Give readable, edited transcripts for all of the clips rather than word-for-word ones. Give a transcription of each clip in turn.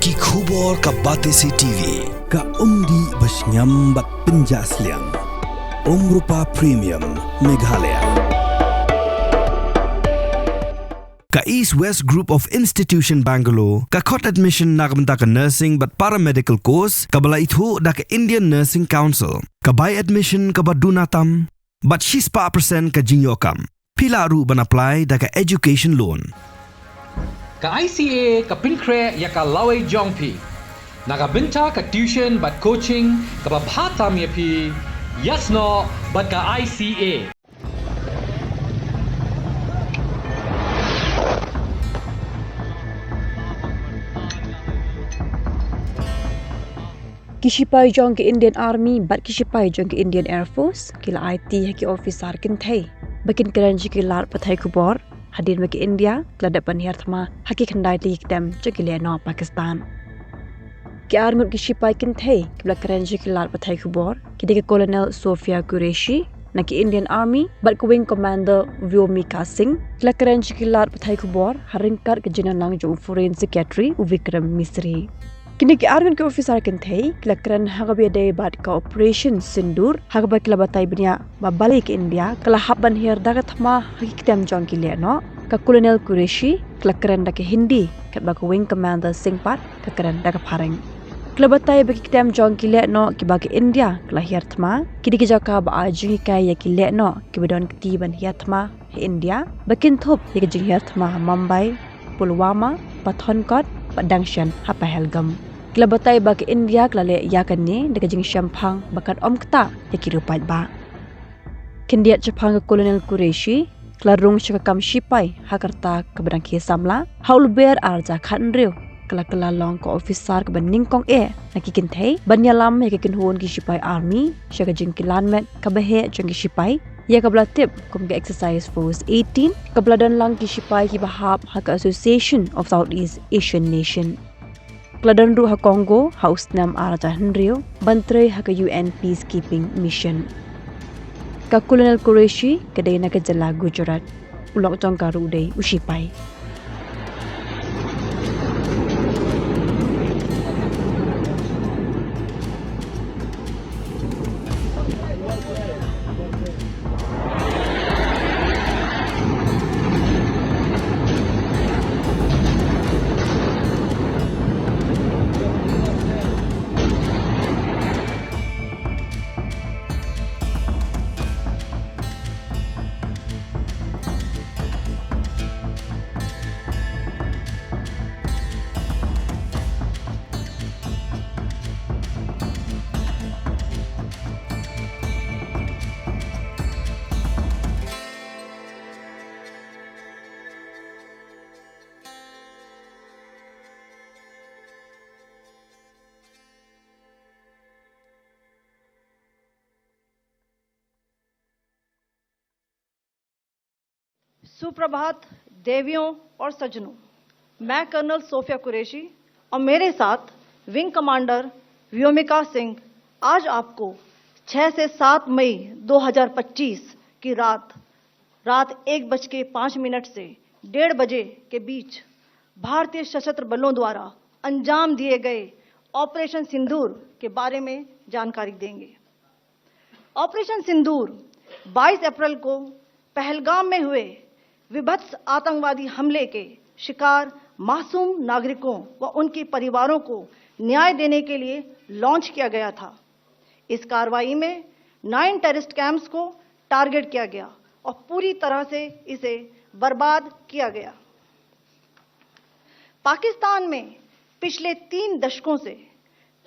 Ki khubor ka Batesi TV. Ka umdi basnyam bat penjaslian. Rupa Premium Meghalaya. Ka East West Group of Institution Bangalore, ka khot admission nagamta ka nursing but paramedical course, ka bala ithu da ka Indian Nursing Council, ka buy admission ka badunatam, but 6% ka jinyokam. Pila ru ban apply da ka education loan. Ka ICA ka pinkre ya ka laway jongpi. Nagabinta ka tuition but coaching ka babhatam yapi. Yes no, but ka ICA. Kishipai jong ke Indian Army, but kishipai jong ke Indian Air Force, kila IT hai ki officer kintai. Bakin keranji ki lar pathai kubor, hadir bagi India, kila dapat niarthma haki khandai ti kidam jong ke Leno Pakistan. Ki army kishipai kintai, kila keranji ki lar pathai kubor, kide ke Colonel Sophia Qureshi, na ki Indian Army, but ke Wing Commander Vyomika Singh, kila keranji ki lar pathai kubor, haringkar ke Jinanang jong Foreign Secretary Vikram Misri. Kini ki army ke officer kintai kila kran hagabe day bad ka Operation Sindur hagaba kila batai bnia babalik India kala haban her daga thma hakikdam jong ki leno ka Colonel Qureshi kila kran da ke Hindi ka ba Wing Commander Singpat ka kran da ka Pharang kila batai ba kikdam jong ki leno ki ba ke India kala her thma kidi ki jaka ba ajungi kai ya ki leno ki badon ki ban her thma he India bakin thop ye ki jing her thma Mumbai Pulwama Pathankot Padangshan ha Pahalgam kila batai bagi India kila le yakan ni dekat jing Shamphang bakat omkta yaki rupat ba. Kendiat Jepang ke Colonel Qureshi kila rung syakam shipai hakarta ke badang kisamla haul ber arja khanriu kila long ko officer ke baning kong naki kintai banyalam yaki kinhon ki shipai army syaka jing kilanmet ke behe jong ki shipai ya kabla tip kum ke exercise force 18 kabla dan lang ki shipai ki bahap haka Association of Southeast Asian Nation. Kladan ru ha Congo, House Nam Araja Henrio, Bantre ha ka UN Peacekeeping Mission. Ka Colonel Qureshi, kadai na ka jala Gujarat, ulok jong ka ru day usipai. सुप्रभात देवियों और सज्जनों, मैं colonel Sophia Qureshi और मेरे साथ wing commander Vyomika Singh आज आपको 6 से 7 मई 2025 की रात 1:05 से 1:30 बजे के बीच भारतीय सशस्त्र बलों द्वारा अंजाम दिए गए ऑपरेशन सिंदूर के बारे में जानकारी देंगे। ऑपरेशन सिंदूर 22 अप्रैल को पहलगाम में हुए विभत्स आतंकवादी हमले के शिकार मासूम नागरिकों व उनके परिवारों को न्याय देने के लिए लॉन्च किया गया था। इस कार्रवाई में 9 टेररिस्ट कैंप्स को टारगेट किया गया और पूरी तरह से इसे बर्बाद किया गया। पाकिस्तान में पिछले 3 दशकों से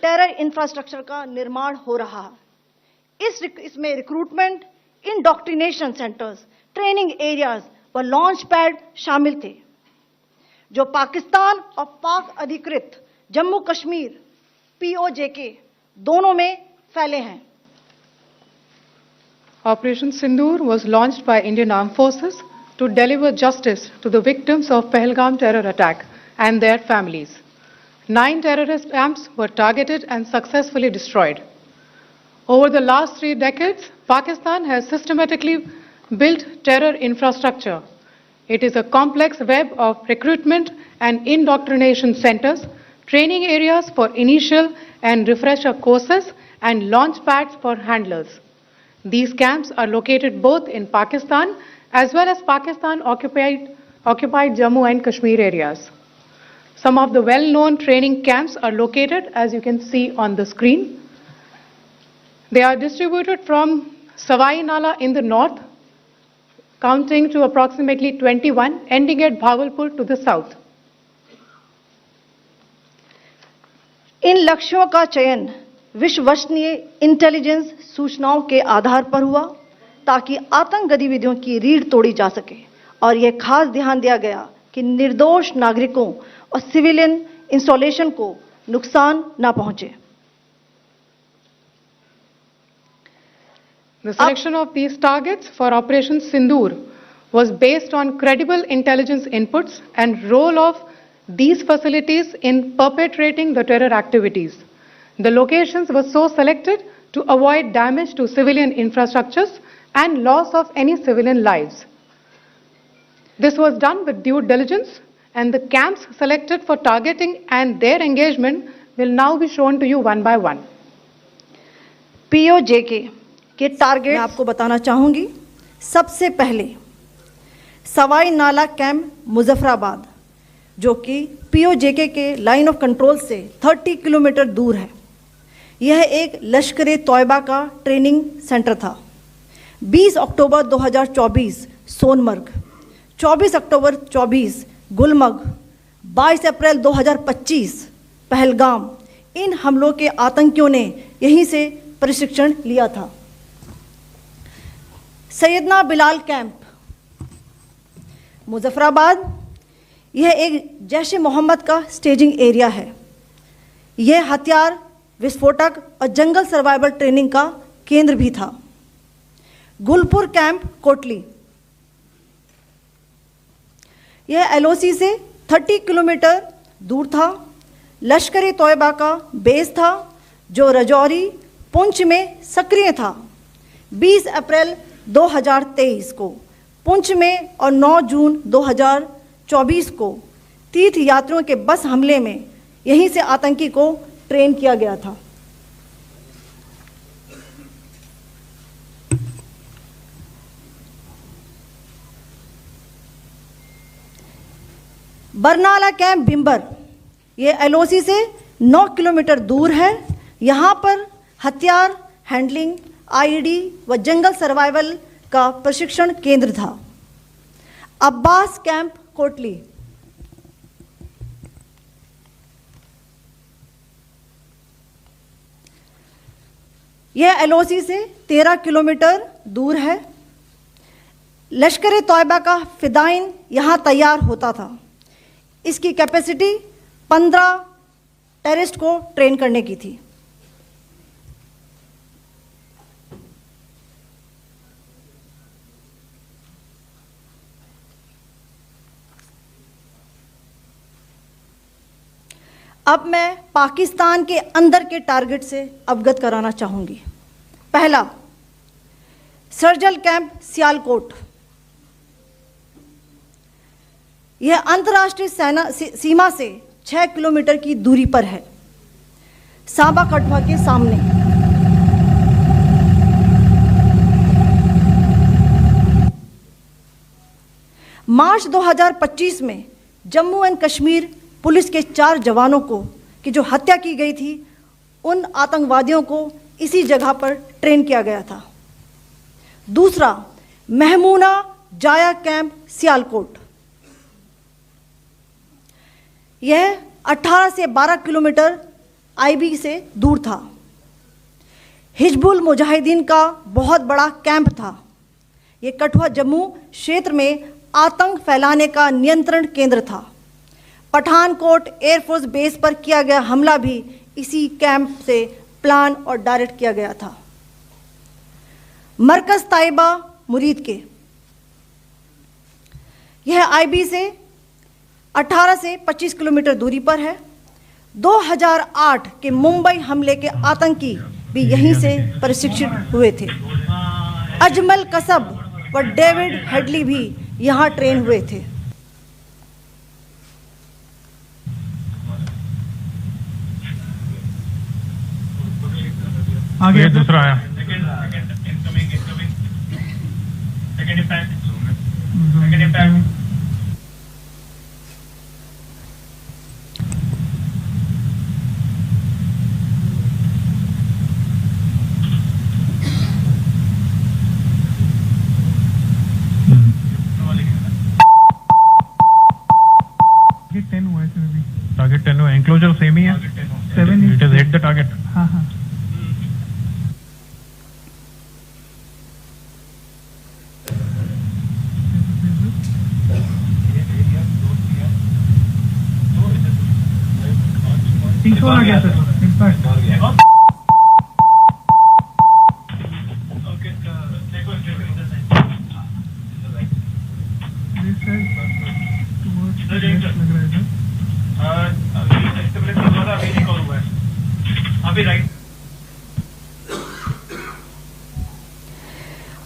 टेरर इंफ्रास्ट्रक्चर का निर्माण हो रहा है। इसमें recruitment, indoctrination centres, training areas व लॉन्च पैड शामिल थे, जो पाकिस्तान और पाक अधिकृत जम्मू कश्मीर POJK दोनों में फैले हैं। Operation Sindoor was launched by Indian Armed Forces to deliver justice to the victims of Pahalgam terror attack and their families. 9 terrorist camps were targeted and successfully destroyed. Over the last 3 decades, Pakistan has systematically built terror infrastructure. It is a complex web of recruitment and indoctrination centers training areas for initial and refresher courses, and launch pads for handlers. These camps are located both in Pakistan as well as Pakistan-occupied Jammu and Kashmir areas. Some of the well-known training camps are located, as you can see on the screen. They are distributed from Savai Nala in the north, counting to approximately 21, ending at Bhagalpur to the south. इन लक्ष्यों का चयन विश्वसनीय intelligence सूचनाओं के आधार पर हुआ ताकि आतंक गतिविधियों की रीढ़ तोड़ी जा सके और यह खास ध्यान दिया गया कि निर्दोष नागरिकों और सिविलियन इंस्टॉलेशन को नुकसान न पहुंचे. The selection of these targets for Operation Sindoor was based on credible intelligence inputs and role of these facilities in perpetrating the terror activities. The locations were so selected to avoid damage to civilian infrastructures and loss of any civilian lives. This was done with due diligence, and the camps selected for targeting and their engagement will now be shown to you one by one. POJK के target मैं आपको बताना चाहूंगी. सबसे पहले सवाई नाला camp Muzaffarabad, जो कि POJK के लाइन ऑफ कंट्रोल से 30 किलोमीटर दूर है. यह एक लश्कर तौयबा का ट्रेनिंग सेंटर था. 20 अक्टूबर 2024 सोनमर्ग, 24 अक्टूबर 24 गुलमर्ग, 22 अप्रैल 2025 पहलगाम, इन हमलों के आतंकियों ने यहीं से प्रशिक्षण लिया था. सैयदना बिलाल कैंप मुजफ्फराबाद, यह एक जैश ए मोहम्मद का स्टेजिंग एरिया है. यह हथियार, विस्फोटक और जंगल सर्वाइवल ट्रेनिंग का केंद्र भी था. गुलपुर कैंप कोटली, यह LOC से 30 किलोमीटर दूर था. लश्कर ए तौयबा का बेस था जो रजौरी, पुंछ में सक्रिय था. 20 अप्रैल 2023 को पुंछ में और 9 जून 2024 को तीर्थ यात्रियों के बस हमले में यहीं से आतंकी को ट्रेन किया गया था. बरनाला कैंप बिम्बर, ये LOC से 9 किलोमीटर दूर है. यहाँ पर हथियार, हैंडलिंग, IED व जंगल सर्वाइवल का प्रशिक्षण केंद्र था. अब्बास कैंप कोटली, यह LOC से 13 किलोमीटर दूर है. लश्कर ए तौयबा का फिदाइन यहाँ तैयार होता था. इसकी कैपेसिटी 15 टेररिस्ट को ट्रेन करने की थी. अब मैं पाकिस्तान के अंदर के टारगेट से अवगत कराना चाहूंगी. पहला, सर्जल कैंप सियालकोट, यह अंतर्राष्ट्रीय सीमा से 6 किलोमीटर की दूरी पर है, सांबा कठुआ के सामने. मार्च 2025 में जम्मू एंड कश्मीर पुलिस के 4 जवानों को की जो हत्या की गई थी, उन आतंकवादियों को इसी जगह पर ट्रेन किया गया था. दूसरा, महमूना जाया कैंप सियालकोट, यह 18 से 12 किलोमीटर IB से दूर था. हिजबुल मुजाहिदीन का बहुत बड़ा कैंप था. यह कठुआ जम्मू क्षेत्र में आतंक फैलाने का नियंत्रण केंद्र था. पठानकोट एयरफोर्स बेस पर किया गया हमला भी इसी कैंप से प्लान और डायरेक्ट किया गया था. मरकज ताइबा मुरीद के, यह IB से 18 से 25 किलोमीटर दूरी पर है. 2008 के मुंबई हमले के आतंकी भी यहीं से प्रशिक्षित हुए थे. अजमल कसब व डेविड हेडली भी यहाँ ट्रेन हुए थे. ये दूसरा आया टारगेट 10 हुआ एंक्लोजर सेम ही है 7 it is hit the target हाँ हाँ तीसरा आ गया सर इम्पैक्ट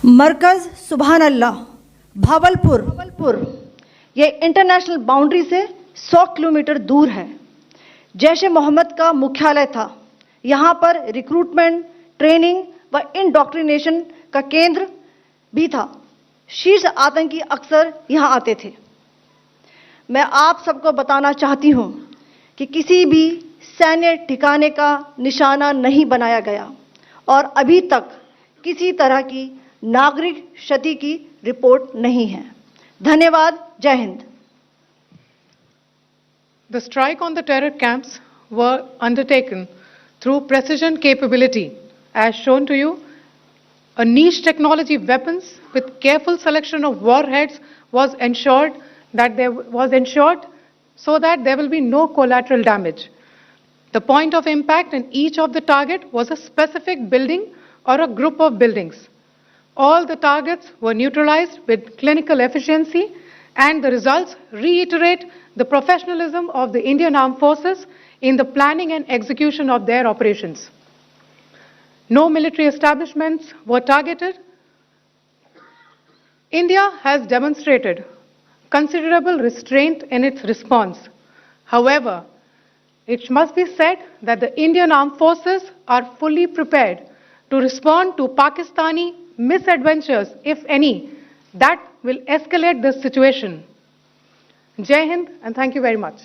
मरकज सुभान अल्लाह भावलपुर ये इंटरनेशनल बाउंड्री से 100 किलोमीटर दूर है। जैश ए मोहम्मद का मुख्यालय था। यहाँ पर रिक्रूटमेंट, ट्रेनिंग व इंडॉक्ट्रिनेशन का केंद्र भी था। शीर्ष आतंकी अक्सर यहाँ आते थे। मैं आप सबको बताना चाहती हूँ कि किसी भी सैन्य ठिकाने का निशाना नहीं बनाया गया और अभी तक किसी तरह की नागरिक क्षति की रिपोर्ट नहीं है। धन्यवाद। जय Hind. The strike on the terror camps were undertaken through precision capability, as shown to you. A niche technology weapons with careful selection of warheads was ensured so that there will be no collateral damage. The point of impact in each of the target was a specific building or a group of buildings. All the targets were neutralized with clinical efficiency, and the results reiterate the professionalism of the Indian Armed Forces in the planning and execution of their operations. No military establishments were targeted. India has demonstrated considerable restraint in its response. However, it must be said that the Indian Armed Forces are fully prepared to respond to Pakistani misadventures, if any, that will escalate this situation. Jai Hind, and thank you very much.